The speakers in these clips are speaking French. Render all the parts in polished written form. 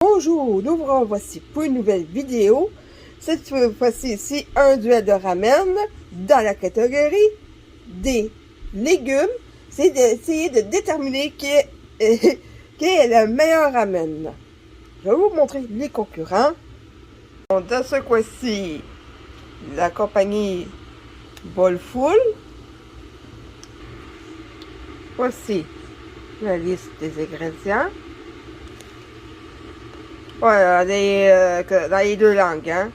Bonjour, nous vous voici pour une nouvelle vidéo. Cette fois-ci, c'est un duel de ramen dans la catégorie des légumes. C'est d'essayer de déterminer qui est le meilleur ramen. Je vais vous montrer les concurrents. Dans ce coup-ci, la compagnie Bowlful. Voici la liste des ingrédients. Voilà, dans les deux langues, hein.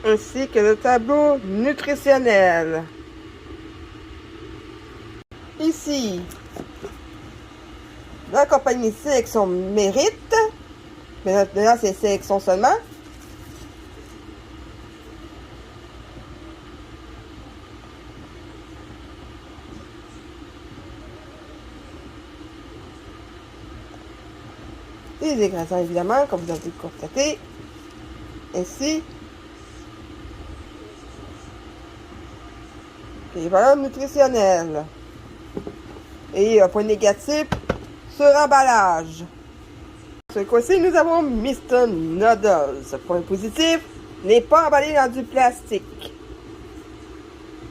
Ainsi que le tableau nutritionnel. Ici, la compagnie Sélection Mérite. Mais là, c'est Sélection seulement. Les ingrédients, évidemment, comme vous avez pu le constater. Ainsi, les valeurs nutritionnelles. Et un point négatif sur emballage. Ce coup-ci, nous avons Mr. Noodles. Point positif, n'est pas emballé dans du plastique.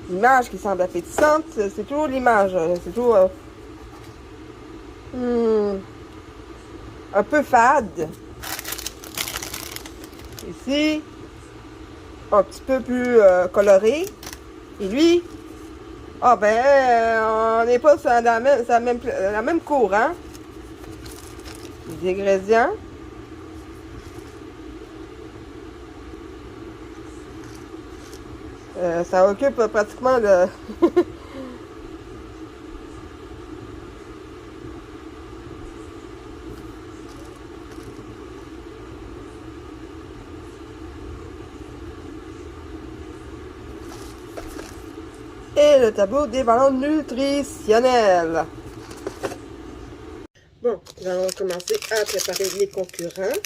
L'image qui semble appétissante, c'est toujours l'image. C'est toujours un peu fade. Ici, un petit peu plus coloré. Et lui, ah on n'est pas dans la même cour, hein. Les ingrédients. Ça occupe pratiquement le... Et le tableau des valeurs nutritionnelles. Bon, nous allons commencer à préparer les concurrents.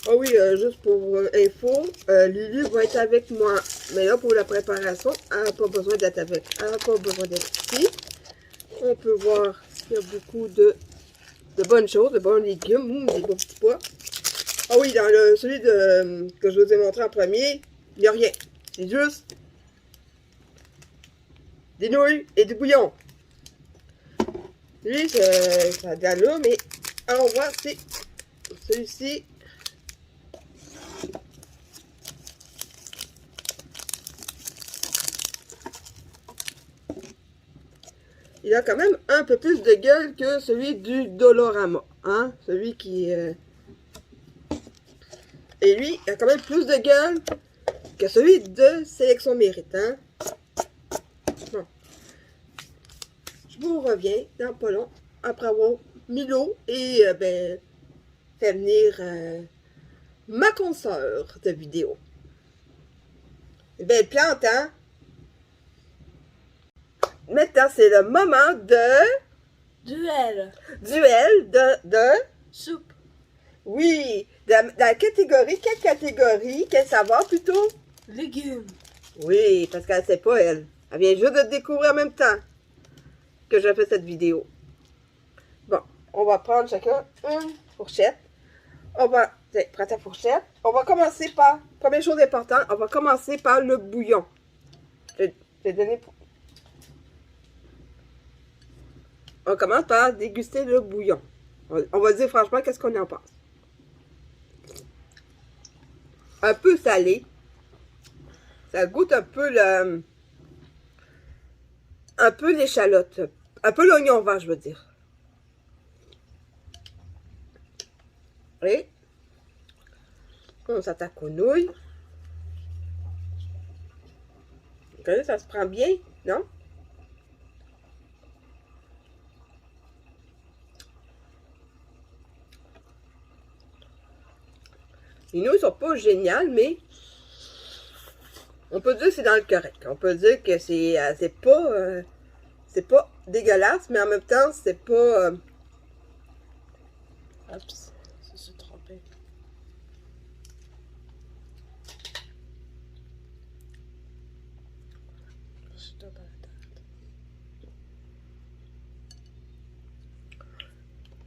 Ah oui, juste pour info, Lulu va être avec moi. Mais là, pour la préparation, elle n'a pas besoin d'être avec. Elle n'a pas besoin d'être ici. On peut voir qu'il y a beaucoup de bonnes choses, de bons légumes, des beaux petits pois. Ah oui, dans celui que je vous ai montré en premier, il n'y a rien. C'est juste des nouilles et du bouillon. Lui, ça a de l'allure, mais alors on voit, c'est celui-ci. Il a quand même un peu plus de gueule que celui du Dolorama, hein? Celui qui... Et lui, il a quand même plus de gueule que celui de Sélection Mérite, hein? Bon. Je vous reviens dans pas long, après avoir mis l'eau et, fait venir ma consoeur de vidéo. Une belle plante, hein? Maintenant, c'est le moment de... Duel. Duel de... Soupe. Oui, dans la catégorie, quelle catégorie, quel savoir plutôt? Légumes. Oui, parce qu'elle ne sait pas, elle. Elle vient juste de découvrir en même temps que j'ai fait cette vidéo. Bon, on va prendre chacun une fourchette. On va... Prends ta fourchette. On va commencer par... Première chose importante, on va commencer par le bouillon. Je vais donner... On commence par déguster le bouillon. On va dire franchement qu'est-ce qu'on en pense. Un peu salé. Ça goûte un peu le... Un peu l'échalote. Un peu l'oignon vert, je veux dire. Et on s'attaque aux nouilles. Ok, ça se prend bien, non? Les nouilles sont pas géniales, mais on peut dire que c'est dans le correct. On peut dire que c'est pas dégueulasse, mais en même temps, c'est pas... Oups, ça s'est trompé. Je dois pas la tête.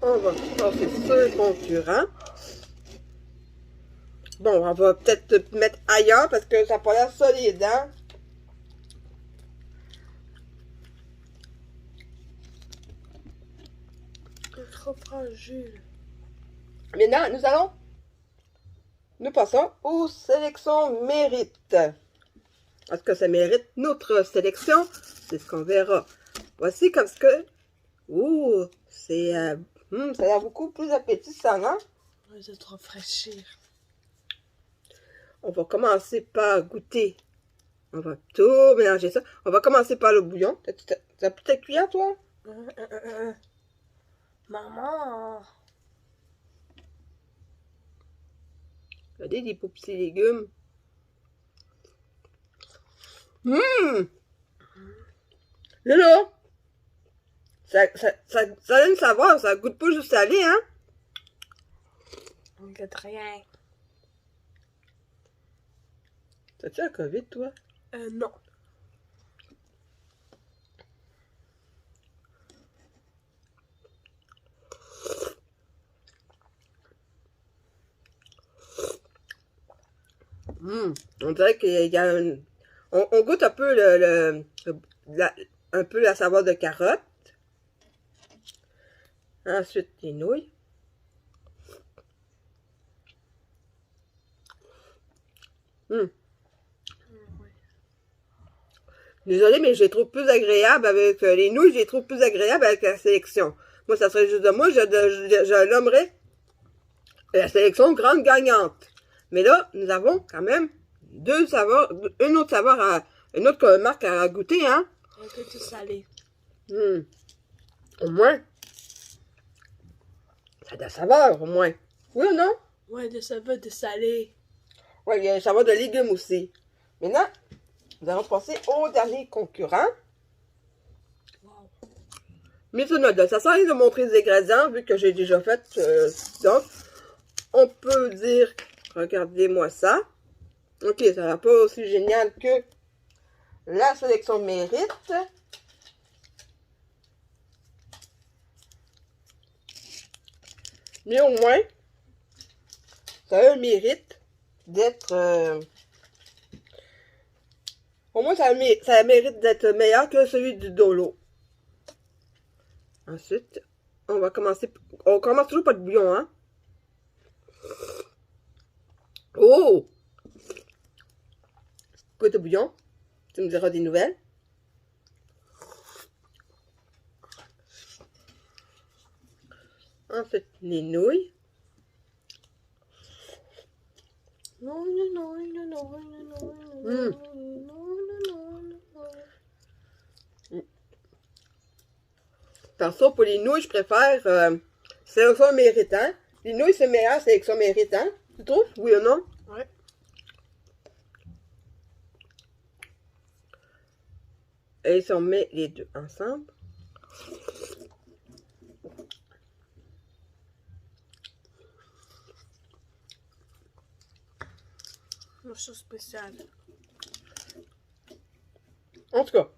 On va passer sur le concurrent. Bon, on va peut-être mettre ailleurs parce que ça n'a pas l'air solide, hein? C'est trop fragile. Maintenant, nous passons aux sélections mérite. Est-ce que ça mérite notre sélection? C'est ce qu'on verra. Voici comme ce que... Ouh, c'est... ça a l'air beaucoup plus appétissant, hein? Ouais, c'est trop fraîchir. On va commencer par goûter. On va tout mélanger ça. On va commencer par le bouillon. T'as plus ta cuillère, toi? Maman. Regardez des beaux petits légumes. Là, là, ça a une saveur, ça goûte pas juste salé, hein? On goûte rien. T'as-tu la COVID, toi? Non. On dirait qu'il y a une... On goûte un peu un peu la saveur de carotte. Ensuite, les nouilles. Désolée, mais je les trouve plus agréables avec les nouilles, je les trouve plus agréables avec la sélection. Moi, ça serait juste de moi, je nommerais la sélection grande gagnante. Mais là, nous avons quand même deux saveurs, une autre saveur, une autre marque à goûter, hein? On goûte tout salé. Au moins, ça a de la saveur, au moins. Oui ou non? Ouais, de saveur de salé. Oui, il y a une saveur de légumes aussi. Maintenant, nous allons passer au dernier concurrent. Wow. Misonoda. Ça sert à rien de montrer les ingrédients, vu que j'ai déjà fait. Donc, on peut dire, regardez-moi ça. Ok, ça va pas aussi génial que la sélection mérite. Mais au moins, ça a le mérite d'être... au moins, ça mérite d'être meilleur que celui du Dolo. Ensuite, on va commencer... On commence toujours pas de bouillon, hein? Oh! Goûte au bouillon. Tu me diras des nouvelles. Ensuite, les nouilles. Perso, pour les nouilles, je préfère sélection mérite, hein? Les nouilles, c'est meilleur sélection mérite, hein? Tu trouves? Oui ou non? Ouais. Et si on met les deux ensemble. Une chose spéciale. En tout cas.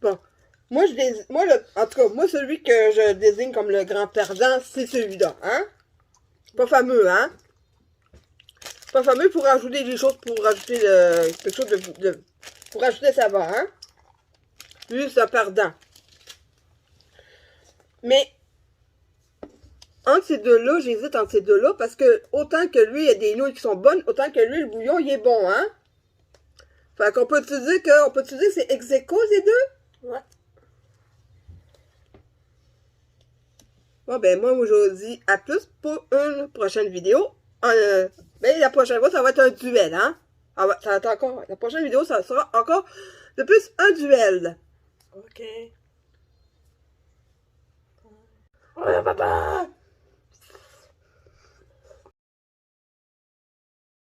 Bon. En tout cas, moi, celui que je désigne comme le grand perdant, c'est celui-là, hein? Pas fameux, hein? Pas fameux pour ajouter des choses, pour rajouter quelque chose pour rajouter ça va, hein? Lui, c'est un perdant. Mais, entre ces deux-là, j'hésite entre ces deux-là, parce que autant que lui, il y a des nouilles qui sont bonnes, autant que lui, le bouillon, il est bon, hein? Fait qu'on peut-tu dire que c'est ex aequo, ces deux? Ouais. Bon, ben, moi, je vous dis à plus pour une prochaine vidéo. Ben, la prochaine fois, ça va être un duel, hein? Ça va être encore... La prochaine vidéo, ça sera encore de plus un duel. Ok. Ouais, papa!